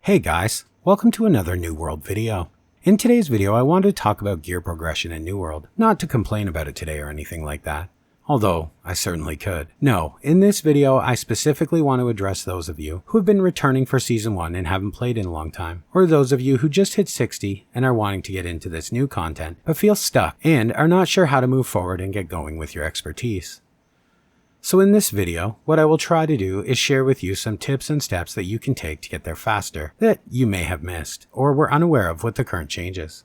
Hey guys, welcome to another New World video. In today's video I wanted to talk about gear progression in New World, not to complain about it today or anything like that, although I certainly could. No, in this video I specifically want to address those of you who have been returning for Season 1 and haven't played in a long time, or those of you who just hit 60 and are wanting to get into this new content but feel stuck and are not sure how to move forward and get going with your expertise. So in this video, what I will try to do is share with you some tips and steps that you can take to get there faster that you may have missed or were unaware of with the current changes.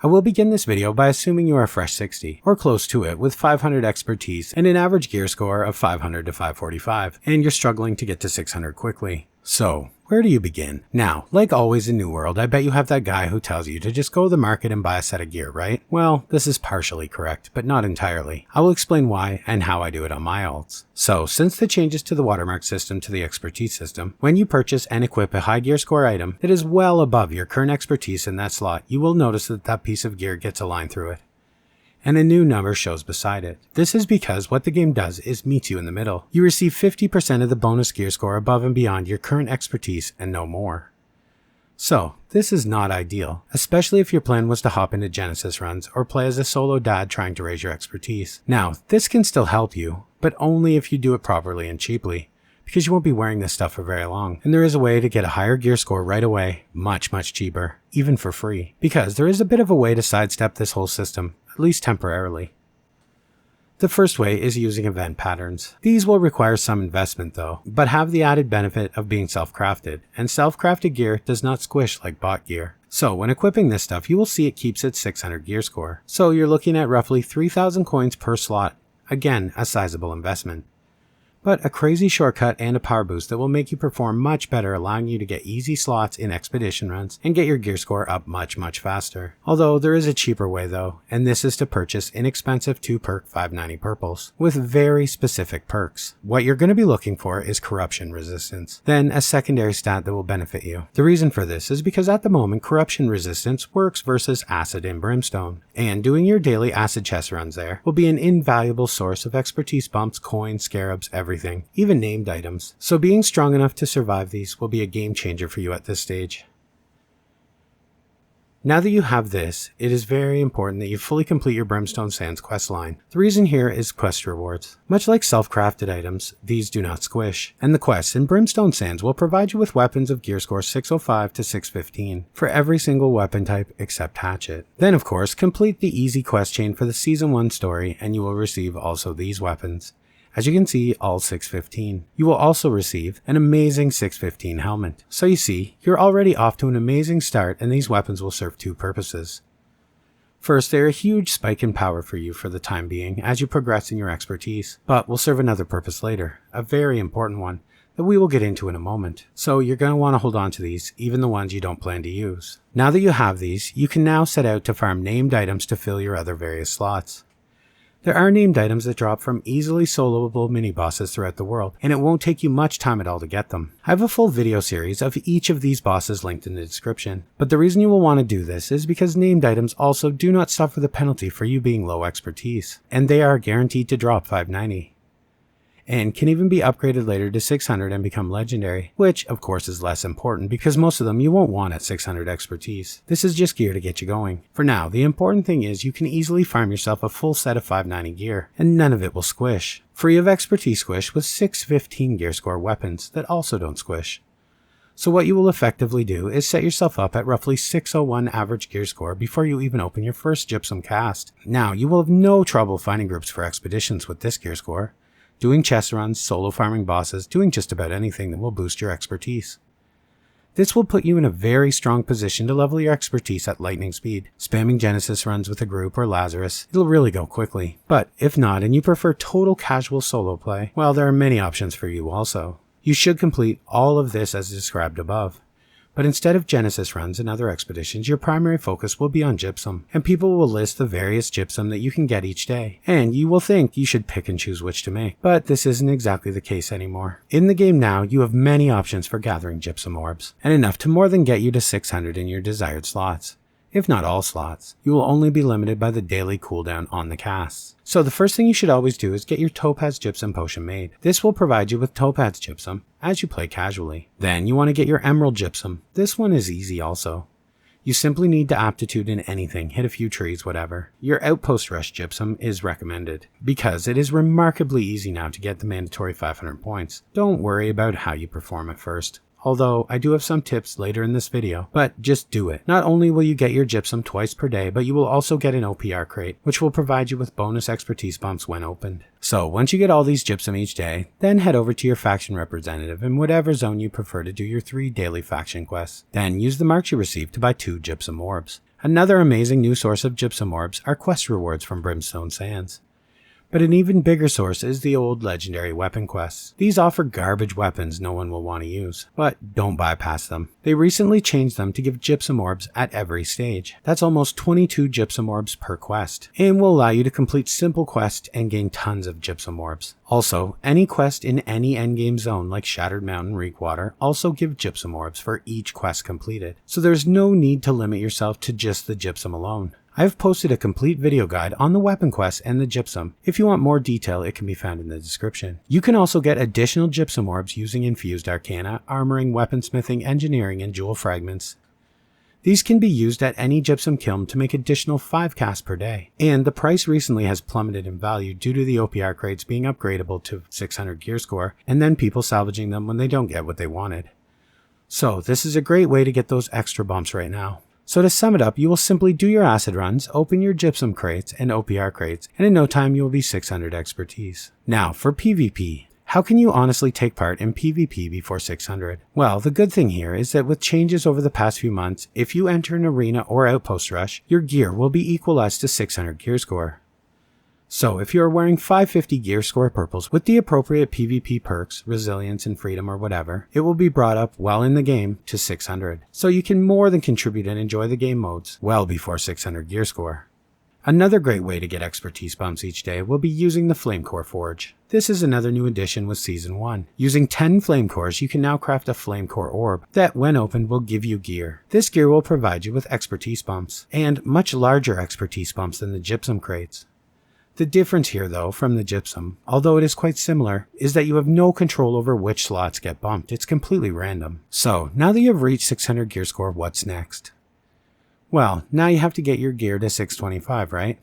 I will begin this video by assuming you are fresh 60 or close to it with 500 expertise and an average gear score of 500 to 545 and you're struggling to get to 600 quickly. So, where do you begin? Now, like always in New World, I bet you have that guy who tells you to just go to the market and buy a set of gear, right? Well, this is partially correct, but not entirely. I will explain why and how I do it on my alts. So, since the changes to the watermark system to the expertise system, when you purchase and equip a high gear score item that is well above your current expertise in that slot, you will notice that that piece of gear gets a line through it, and a new number shows beside it. This is because what the game does is meet you in the middle. You receive 50% of the bonus gear score above and beyond your current expertise and no more. So, this is not ideal, especially if your plan was to hop into Genesis runs or play as a solo dad trying to raise your expertise. Now, this can still help you, but only if you do it properly and cheaply, because you won't be wearing this stuff for very long. And there is a way to get a higher gear score right away, much cheaper, even for free, because there is a bit of a way to sidestep this whole system, at least temporarily. The first way is using event patterns. These will require some investment though, but have the added benefit of being self-crafted, and self-crafted gear does not squish like bought gear. So when equipping this stuff, you will see it keeps its 600 gear score. So you're looking at roughly 3,000 coins per slot. Again, a sizable investment, but a crazy shortcut and a power boost that will make you perform much better, allowing you to get easy slots in expedition runs and get your gear score up much faster. Although there is a cheaper way though, and this is to purchase inexpensive 2-perk 590 purples with very specific perks. What you're going to be looking for is corruption resistance, then a secondary stat that will benefit you. The reason for this is because at the moment corruption resistance works versus acid and brimstone, and doing your daily acid chest runs there will be an invaluable source of expertise bumps, coins, scarabs, everything, even named items. So being strong enough to survive these will be a game changer for you at this stage. Now that you have this, it is very important that you fully complete your Brimstone Sands quest line. The reason here is quest rewards. Much like self-crafted items, these do not squish, and the quests in Brimstone Sands will provide you with weapons of gear score 605 to 615 for every single weapon type except hatchet. Then of course, complete the easy quest chain for the Season 1 story and you will receive also these weapons. As you can see, all 615. You will also receive an amazing 615 helmet. So you see, you're already off to an amazing start and these weapons will serve two purposes. First, they're a huge spike in power for you for the time being as you progress in your expertise, but will serve another purpose later, a very important one that we will get into in a moment. So you're going to want to hold on to these, even the ones you don't plan to use. Now that you have these, you can now set out to farm named items to fill your other various slots. There are named items that drop from easily soloable mini-bosses throughout the world, and it won't take you much time at all to get them. I have a full video series of each of these bosses linked in the description, but the reason you will want to do this is because named items also do not suffer the penalty for you being low expertise, and they are guaranteed to drop 590. And can even be upgraded later to 600 and become legendary, which of course is less important because most of them you won't want at 600 expertise. This is just gear to get you going. For now, the important thing is you can easily farm yourself a full set of 590 gear, and none of it will squish. Free of expertise squish with 615 gear score weapons that also don't squish. So what you will effectively do is set yourself up at roughly 601 average gear score before you even open your first gypsum cast. Now, you will have no trouble finding groups for expeditions with this gear score, doing chest runs, solo farming bosses, doing just about anything that will boost your expertise. This will put you in a very strong position to level your expertise at lightning speed. Spamming Genesis runs with a group or Lazarus, it'll really go quickly. But if not and you prefer total casual solo play, well, there are many options for you also. You should complete all of this as described above. But instead of Genesis runs and other expeditions, your primary focus will be on gypsum, and people will list the various gypsum that you can get each day, and you will think you should pick and choose which to make. But this isn't exactly the case anymore. In the game now, you have many options for gathering gypsum orbs, and enough to more than get you to 600 in your desired slots. if not all slots. You will only be limited by the daily cooldown on the casts. So the first thing you should always do is get your Topaz Gypsum potion made. This will provide you with Topaz Gypsum as you play casually. Then you want to get your Emerald Gypsum. This one is easy also. You simply need the aptitude in anything, hit a few trees, whatever. Your Outpost Rush Gypsum is recommended, because it is remarkably easy now to get the mandatory 500 points. Don't worry about how you perform at first. Although, I do have some tips later in this video, but just do it. Not only will you get your Gypsum twice per day, but you will also get an OPR crate, which will provide you with bonus expertise bumps when opened. So, once you get all these Gypsum each day, then head over to your faction representative in whatever zone you prefer to do your 3 daily faction quests. Then use the marks you receive to buy 2 Gypsum Orbs. Another amazing new source of Gypsum Orbs are quest rewards from Brimstone Sands. But an even bigger source is the old legendary weapon quests. These offer garbage weapons no one will want to use, but don't bypass them. They recently changed them to give Gypsum Orbs at every stage. That's almost 22 Gypsum Orbs per quest, and will allow you to complete simple quests and gain tons of Gypsum Orbs. Also, any quest in any endgame zone like Shattered Mountain, Reekwater also give Gypsum Orbs for each quest completed, so there's no need to limit yourself to just the Gypsum alone. I've posted a complete video guide on the weapon quests and the Gypsum. If you want more detail, it can be found in the description. You can also get additional Gypsum Orbs using Infused Arcana, Armoring, Weaponsmithing, Engineering, and Jewel Fragments. These can be used at any Gypsum kiln to make additional 5 casts per day, and the price recently has plummeted in value due to the OPR crates being upgradable to 600 gear score, and then people salvaging them when they don't get what they wanted. So this is a great way to get those extra bumps right now. So to sum it up, you will simply do your acid runs, open your Gypsum crates and OPR crates, and in no time you will be 600 expertise. Now for PvP. How can you honestly take part in PvP before 600? Well, the good thing here is that with changes over the past few months, if you enter an arena or outpost rush, your gear will be equalized to 600 gear score. So if you are wearing 550 gear score purples with the appropriate PvP perks, resilience and freedom or whatever, it will be brought up while in the game to 600. So you can more than contribute and enjoy the game modes well before 600 gear score. Another great way to get expertise bumps each day will be using the Flame Core Forge. This is another new addition with Season 1. Using 10 Flame Cores, you can now craft a Flame Core Orb that, when opened, will give you gear. This gear will provide you with expertise bumps, and much larger expertise bumps than the Gypsum crates. The difference here, though, from the Gypsum, although it is quite similar, is that you have no control over which slots get bumped. It's completely random. So, now that you have reached 600 gear score, what's next? Well, now you have to get your gear to 625, right?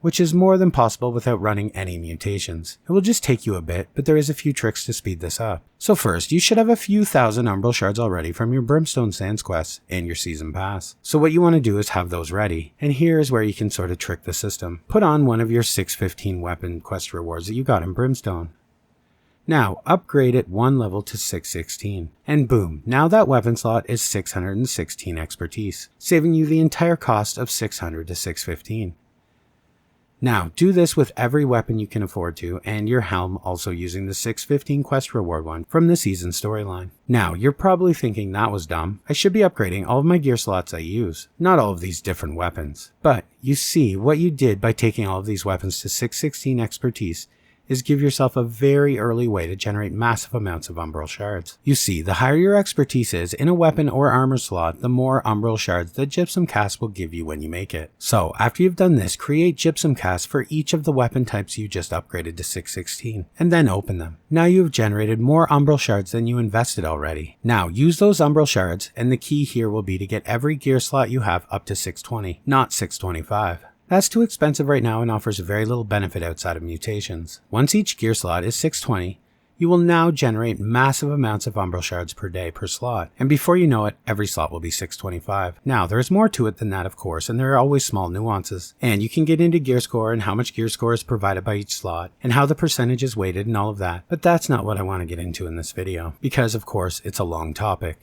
Which is more than possible without running any mutations. It will just take you a bit, but there is a few tricks to speed this up. So first, you should have a few thousand Umbral Shards already from your Brimstone Sands quests and your Season Pass. So what you want to do is have those ready, and here is where you can sort of trick the system. Put on one of your 615 weapon quest rewards that you got in Brimstone. Now, upgrade it 1 level to 616, and boom, now that weapon slot is 616 expertise, saving you the entire cost of 600 to 615. Now, do this with every weapon you can afford to, and your helm also using the 615 quest reward one from the season storyline. Now, you're probably thinking that was dumb. I should be upgrading all of my gear slots I use, not all of these different weapons. But, you see, what you did by taking all of these weapons to 616 expertise is give yourself a very early way to generate massive amounts of Umbral Shards. You see, the higher your expertise is in a weapon or armor slot, the more Umbral Shards the Gypsum cast will give you when you make it. So, after you've done this, create Gypsum casts for each of the weapon types you just upgraded to 616, and then open them. Now you've generated more Umbral Shards than you invested already. Now, use those Umbral Shards, and the key here will be to get every gear slot you have up to 620, not 625. That's too expensive right now and offers very little benefit outside of mutations. Once each gear slot is 620, you will now generate massive amounts of Umbral Shards per day per slot, and before you know it, every slot will be 625. Now, there is more to it than that, of course, and there are always small nuances. And you can get into gear score and how much gear score is provided by each slot, and how the percentage is weighted and all of that, but that's not what I want to get into in this video, because of course, it's a long topic.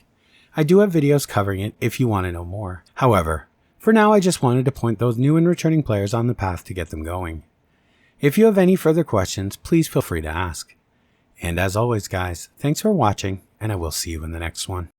I do have videos covering it if you want to know more. However, for now, I just wanted to point those new and returning players on the path to get them going. If you have any further questions, please feel free to ask. And as always, guys, thanks for watching, and I will see you in the next one.